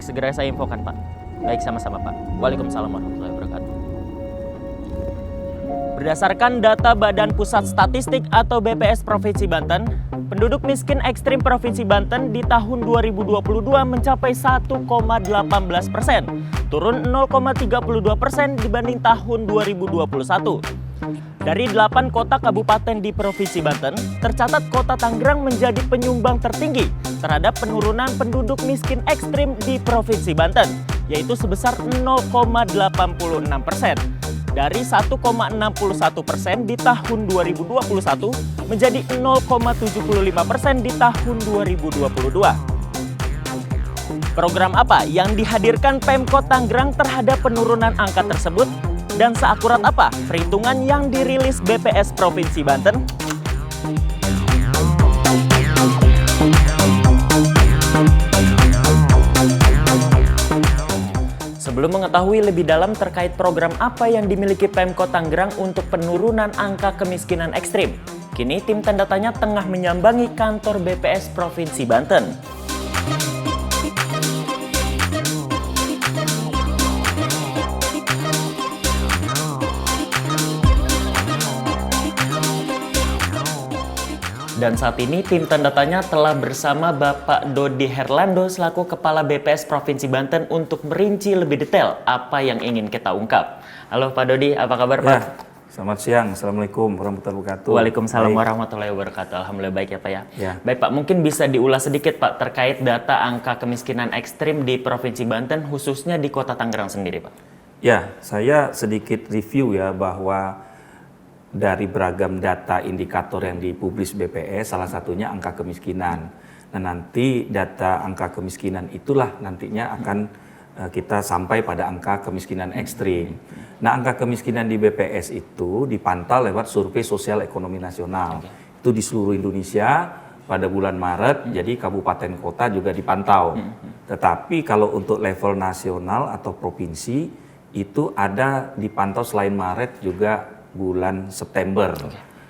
Baik, segera saya infokan, Pak. Baik, sama-sama, Pak. Waalaikumsalam warahmatullahi wabarakatuh. Berdasarkan data Badan Pusat Statistik atau BPS Provinsi Banten, penduduk miskin ekstrim Provinsi Banten di tahun 2022 mencapai 1,18%, turun 0,32% dibanding tahun 2021. Dari 8 kota kabupaten di Provinsi Banten, tercatat kota Tangerang menjadi penyumbang tertinggi terhadap penurunan penduduk miskin ekstrim di Provinsi Banten, yaitu sebesar 0,86%. Dari 1,61% di tahun 2021 menjadi 0,75% di tahun 2022. Program apa yang dihadirkan Pemkot Tangerang terhadap penurunan angka tersebut? Dan seakurat apa perhitungan yang dirilis BPS Provinsi Banten? Sebelum mengetahui lebih dalam terkait program apa yang dimiliki Pemkot Tangerang untuk penurunan angka kemiskinan ekstrim, kini tim tanda tanya tengah menyambangi kantor BPS Provinsi Banten. Dan saat ini tim tanda tanya telah bersama Bapak Dodi Herlando selaku Kepala BPS Provinsi Banten untuk merinci lebih detail apa yang ingin kita ungkap. Halo Pak Dodi, apa kabar Pak? Selamat siang, Assalamualaikum warahmatullahi wabarakatuh. Waalaikumsalam warahmatullahi wabarakatuh. Alhamdulillah baik ya Pak ya. Baik Pak, mungkin bisa diulas sedikit Pak terkait data angka kemiskinan ekstrim di Provinsi Banten khususnya di Kota Tangerang sendiri Pak. Ya, saya sedikit review ya bahwa dari beragam data indikator yang dipublis BPS, salah satunya angka kemiskinan. Nah nanti data angka kemiskinan itulah nantinya akan kita sampai pada angka kemiskinan ekstrim. Nah angka kemiskinan di BPS itu dipantau lewat survei sosial ekonomi nasional. Itu di seluruh Indonesia pada bulan Maret, jadi kabupaten kota juga dipantau. Tetapi kalau untuk level nasional atau provinsi, itu ada dipantau selain Maret juga bulan September.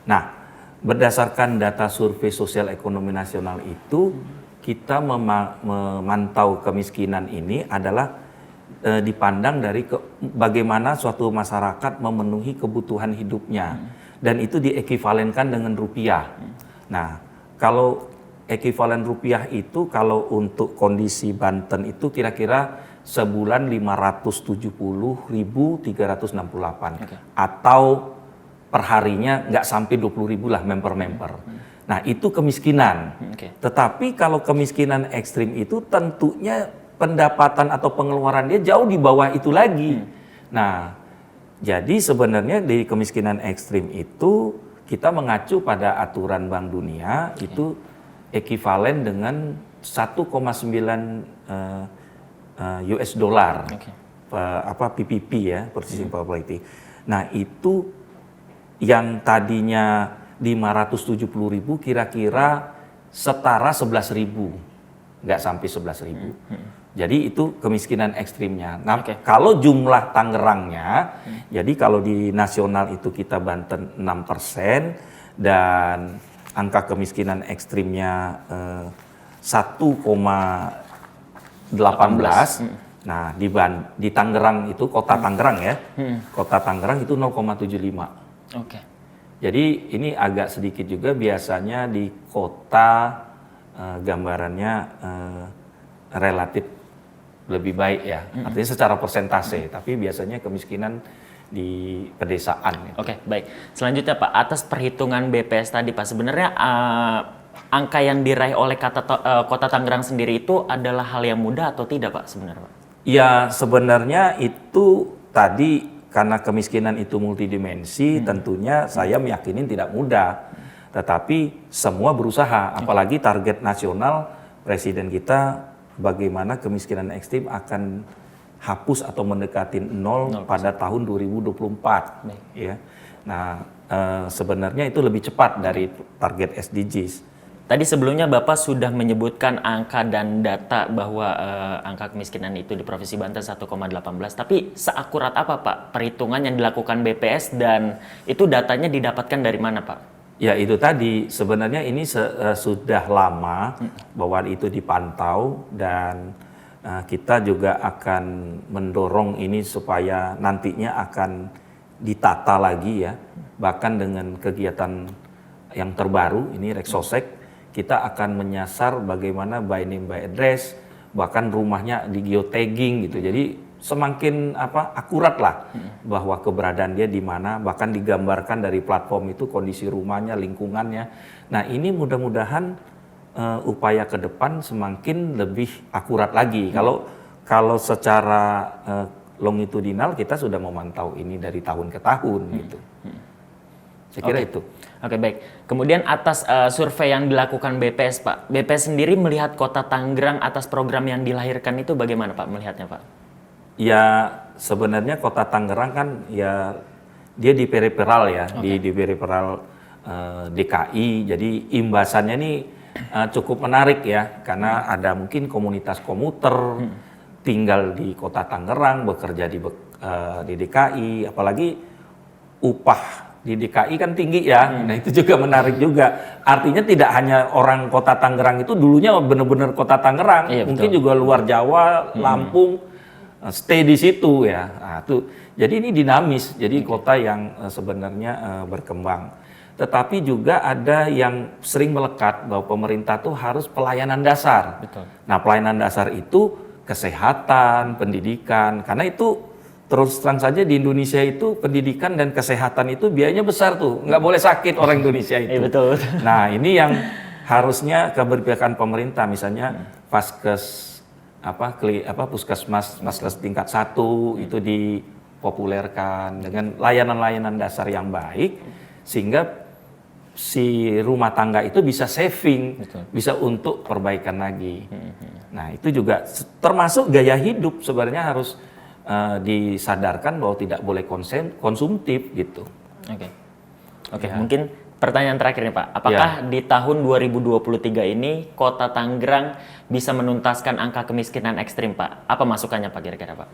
Nah, berdasarkan data survei sosial ekonomi nasional itu, kita memantau kemiskinan ini adalah dipandang dari bagaimana suatu masyarakat memenuhi kebutuhan hidupnya. Dan itu diekivalenkan dengan rupiah. Nah, kalau ekivalen rupiah itu kalau untuk kondisi Banten itu kira-kira sebulan 570.368 atau perharinya nggak sampai 20.000 lah member. Nah itu kemiskinan. Tetapi kalau kemiskinan ekstrim itu tentunya pendapatan atau pengeluaran dia jauh di bawah itu lagi. Nah jadi sebenarnya di kemiskinan ekstrim itu kita mengacu pada aturan Bank Dunia itu ekivalen dengan 1,9 US dollar, PPP ya, Purchasing Power Parity. Nah itu yang tadinya 570.000 kira-kira setara 11.000, nggak sampai 11.000. Jadi itu kemiskinan ekstrimnya. Nah kalau jumlah Tangerangnya, jadi kalau di nasional itu kita Banten 6% dan angka kemiskinan ekstrimnya 1,18. Nah, di Tangerang itu kota Tangerang ya. Kota Tangerang itu 0,75. Jadi ini agak sedikit juga biasanya di kota gambarannya relatif lebih baik ya. Artinya secara persentase, tapi biasanya kemiskinan di pedesaan. Baik. Selanjutnya Pak, atas perhitungan BPS tadi Pak, sebenarnya angka yang diraih oleh Kota Tangerang sendiri itu adalah hal yang mudah atau tidak Pak sebenarnya Pak? Ya sebenarnya itu tadi karena kemiskinan itu multidimensi tentunya saya meyakini tidak mudah. Tetapi semua berusaha, apalagi target nasional Presiden kita bagaimana kemiskinan ekstrim akan hapus atau mendekati nol pada tahun 2024. Ya. Nah sebenarnya itu lebih cepat dari target SDGs. Tadi sebelumnya Bapak sudah menyebutkan angka dan data bahwa angka kemiskinan itu di Provinsi Banten 1,18. Tapi seakurat apa Pak perhitungan yang dilakukan BPS dan itu datanya didapatkan dari mana Pak? Ya itu tadi sebenarnya ini sudah lama bahwa itu dipantau dan kita juga akan mendorong ini supaya nantinya akan ditata lagi ya, bahkan dengan kegiatan yang terbaru ini Rexosek, kita akan menyasar bagaimana by name by address, bahkan rumahnya di geotagging gitu. Jadi semakin akurat lah bahwa keberadaan dia di mana, bahkan digambarkan dari platform itu kondisi rumahnya, lingkungannya. Nah, ini mudah-mudahan upaya ke depan semakin lebih akurat lagi. Kalau secara longitudinal kita sudah memantau ini dari tahun ke tahun gitu. Saya kira itu. Oke, baik. Kemudian atas survei yang dilakukan BPS, Pak, BPS sendiri melihat Kota Tangerang atas program yang dilahirkan itu bagaimana, Pak, melihatnya, Pak? Ya, sebenarnya Kota Tangerang kan ya dia di periferal ya, di periferal DKI. Jadi imbasannya nih cukup menarik ya, karena ada mungkin komunitas komuter tinggal di Kota Tangerang, bekerja di DKI, apalagi upah di DKI kan tinggi ya. Nah, itu juga menarik juga. Artinya tidak hanya orang Kota Tangerang itu dulunya benar-benar Kota Tangerang, iya, mungkin betul. juga luar Jawa, Lampung, stay di situ ya. Nah, jadi ini dinamis, jadi kota yang sebenarnya berkembang. Tetapi juga ada yang sering melekat bahwa pemerintah tuh harus pelayanan dasar. Betul. Nah, pelayanan dasar itu kesehatan, pendidikan, karena itu terus terang saja di Indonesia itu pendidikan dan kesehatan itu biayanya besar tuh, nggak boleh sakit orang Indonesia itu. Betul. Nah, ini yang harusnya keberpihakan pemerintah, misalnya puskesmas tingkat 1 itu dipopulerkan dengan layanan-layanan dasar yang baik, sehingga si rumah tangga itu bisa saving, bisa untuk perbaikan lagi. Nah, itu juga termasuk gaya hidup sebenarnya harus disadarkan bahwa tidak boleh konsumtif gitu. Oke, mungkin pertanyaan terakhir nih Pak, apakah di tahun 2023 ini Kota Tangerang bisa menuntaskan angka kemiskinan ekstrim, Pak? Apa masukannya Pak kira-kira, Pak?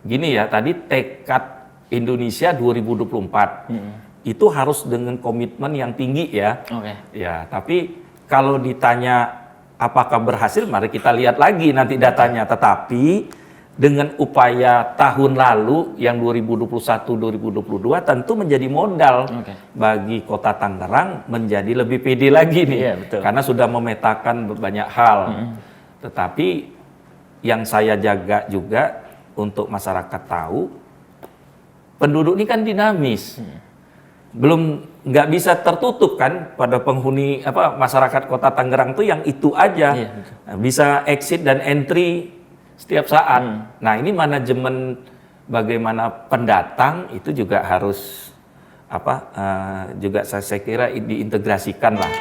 Gini ya, tadi tekad Indonesia 2024 itu harus dengan komitmen yang tinggi ya. Ya, tapi kalau ditanya apakah berhasil, mari kita lihat lagi nanti datanya. Tetapi dengan upaya tahun lalu yang 2021-2022 tentu menjadi modal bagi Kota Tangerang menjadi lebih pede lagi nih. Iya, betul. Karena sudah memetakan banyak hal. Tetapi yang saya jaga juga untuk masyarakat tahu, penduduk ini kan dinamis. Belum nggak bisa tertutup kan pada penghuni masyarakat Kota Tangerang tuh yang itu aja. Bisa exit dan entry setiap saat. Nah, ini manajemen bagaimana pendatang itu juga harus juga saya kira diintegrasikan lah.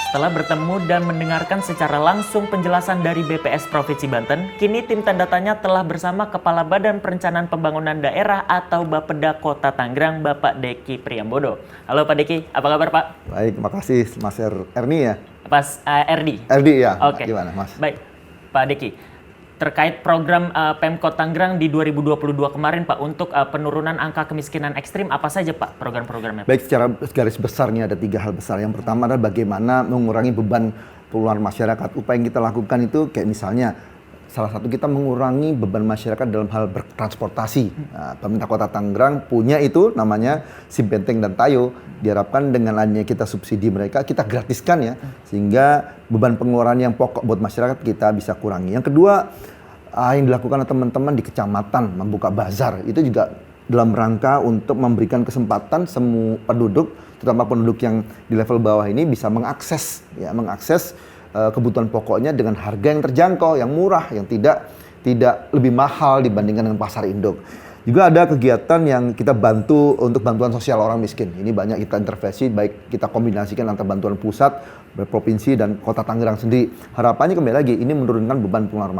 Setelah bertemu dan mendengarkan secara langsung penjelasan dari BPS Provinsi Banten, kini tim tanda tanya telah bersama Kepala Badan Perencanaan Pembangunan Daerah atau Bapeda Kota Tangerang, Bapak Deki Priambodo. Halo Pak Deki, apa kabar Pak? Baik, makasih Mas Erni ya. Mas Erdi? Erdi ya, Oke. Gimana Mas? Baik, Pak Deki. Terkait program Pemkot Tangerang di 2022 kemarin Pak, untuk penurunan angka kemiskinan ekstrim, apa saja Pak program-programnya? Baik, secara garis besarnya ada 3 hal besar. Yang pertama adalah bagaimana mengurangi beban pengeluaran masyarakat. Upaya yang kita lakukan itu kayak misalnya, salah satu kita mengurangi beban masyarakat dalam hal bertransportasi. Nah, pemerintah Kota Tangerang punya itu namanya Simpenteng dan Tayo. Diharapkan dengan adanya kita subsidi mereka, kita gratiskan ya, sehingga beban pengeluaran yang pokok buat masyarakat kita bisa kurangi. Yang kedua, yang dilakukan oleh teman-teman di kecamatan membuka bazar, itu juga dalam rangka untuk memberikan kesempatan semua penduduk, terutama penduduk yang di level bawah ini bisa mengakses kebutuhan pokoknya dengan harga yang terjangkau, yang murah, yang tidak lebih mahal dibandingkan dengan pasar induk. Juga ada kegiatan yang kita bantu untuk bantuan sosial orang miskin. Ini banyak kita intervensi, baik kita kombinasikan antara bantuan pusat, provinsi, dan Kota Tangerang sendiri. Harapannya kembali lagi, ini menurunkan beban pengeluaran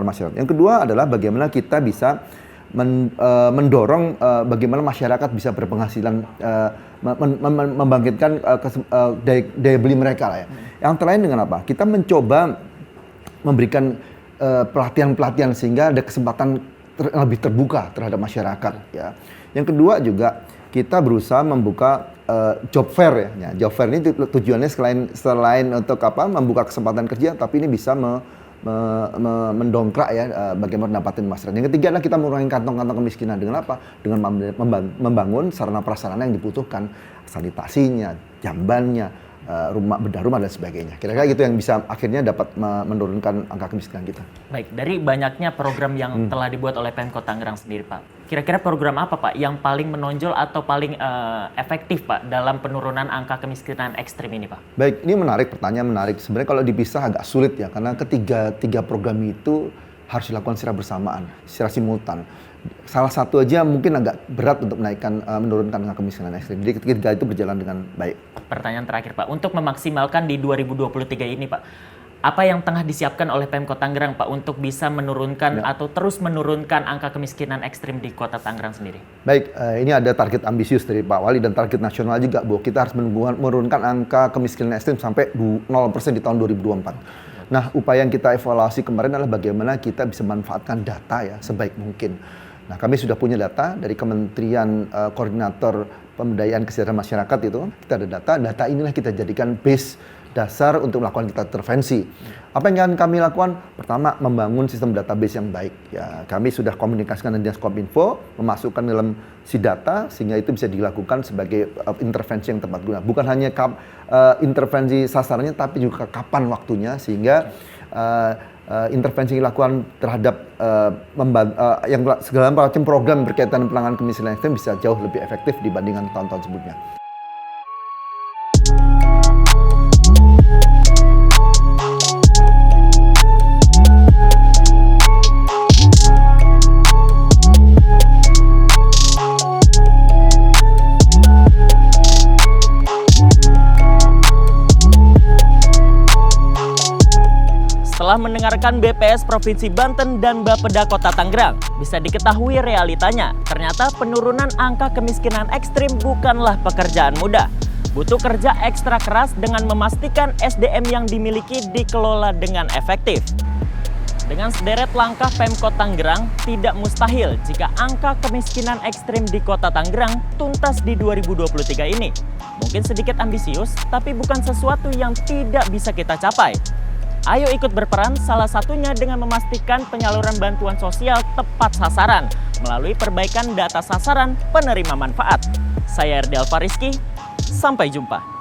masyarakat. Yang kedua adalah bagaimana kita bisa mendorong bagaimana masyarakat bisa berpenghasilan, membangkitkan daya beli mereka lah ya. Yang terakhir dengan apa? Kita mencoba memberikan pelatihan-pelatihan sehingga ada kesempatan lebih terbuka terhadap masyarakat ya. Yang kedua juga kita berusaha membuka job fair ya. Job fair ini tujuannya selain untuk membuka kesempatan kerja, tapi ini bisa mendongkrak ya bagaimana pendapatan masyarakat. Yang ketiga adalah kita mengurangi kantong-kantong kemiskinan dengan apa? Dengan membangun sarana prasarana yang dibutuhkan, sanitasinya, jambannya, bedah rumah dan sebagainya. Kira-kira gitu yang bisa akhirnya dapat menurunkan angka kemiskinan kita. Baik, dari banyaknya program yang telah dibuat oleh Pemkot Tangerang sendiri, Pak. Kira-kira program apa, Pak, yang paling menonjol atau paling efektif, Pak, dalam penurunan angka kemiskinan ekstrim ini, Pak? Baik, ini pertanyaan menarik. Sebenarnya kalau dipisah agak sulit ya, karena tiga program itu harus dilakukan secara bersamaan, secara simultan. Salah satu aja mungkin agak berat untuk menurunkan angka kemiskinan ekstrim. Jadi ketiga itu berjalan dengan baik. Pertanyaan terakhir, Pak, untuk memaksimalkan di 2023 ini, Pak, apa yang tengah disiapkan oleh Pemkot Tangerang, Pak, untuk bisa menurunkan atau terus menurunkan angka kemiskinan ekstrim di Kota Tangerang sendiri? Baik, ini ada target ambisius dari Pak Wali dan target nasional juga, bahwa kita harus menurunkan angka kemiskinan ekstrim sampai 0% di tahun 2024. Nah, upaya yang kita evaluasi kemarin adalah bagaimana kita bisa memanfaatkan data ya sebaik mungkin. Nah, kami sudah punya data dari Kementerian Koordinator Pemberdayaan Kesejahteraan Masyarakat itu. Kita ada data inilah kita jadikan base dasar untuk melakukan kita intervensi. Apa yang akan kami lakukan? Pertama, membangun sistem database yang baik. Ya, kami sudah komunikasikan dengan Dinas Kominfo, memasukkan dalam si data sehingga itu bisa dilakukan sebagai intervensi yang tepat guna. Bukan hanya intervensi sasarannya, tapi juga kapan waktunya sehingga intervensi yang dilakukan terhadap yang segala macam program berkaitan dengan penanganan kemiskinan ekstrem bisa jauh lebih efektif dibandingkan tahun-tahun sebelumnya. Setelah mendengarkan BPS Provinsi Banten dan Bapeda Kota Tangerang, bisa diketahui realitanya. Ternyata penurunan angka kemiskinan ekstrim bukanlah pekerjaan mudah. Butuh kerja ekstra keras dengan memastikan SDM yang dimiliki dikelola dengan efektif. Dengan sederet langkah Pemkot Tangerang, tidak mustahil jika angka kemiskinan ekstrim di Kota Tangerang tuntas di 2023 ini. Mungkin sedikit ambisius, tapi bukan sesuatu yang tidak bisa kita capai. Ayo ikut berperan, salah satunya dengan memastikan penyaluran bantuan sosial tepat sasaran melalui perbaikan data sasaran penerima manfaat. Saya Erdal Fariski, sampai jumpa.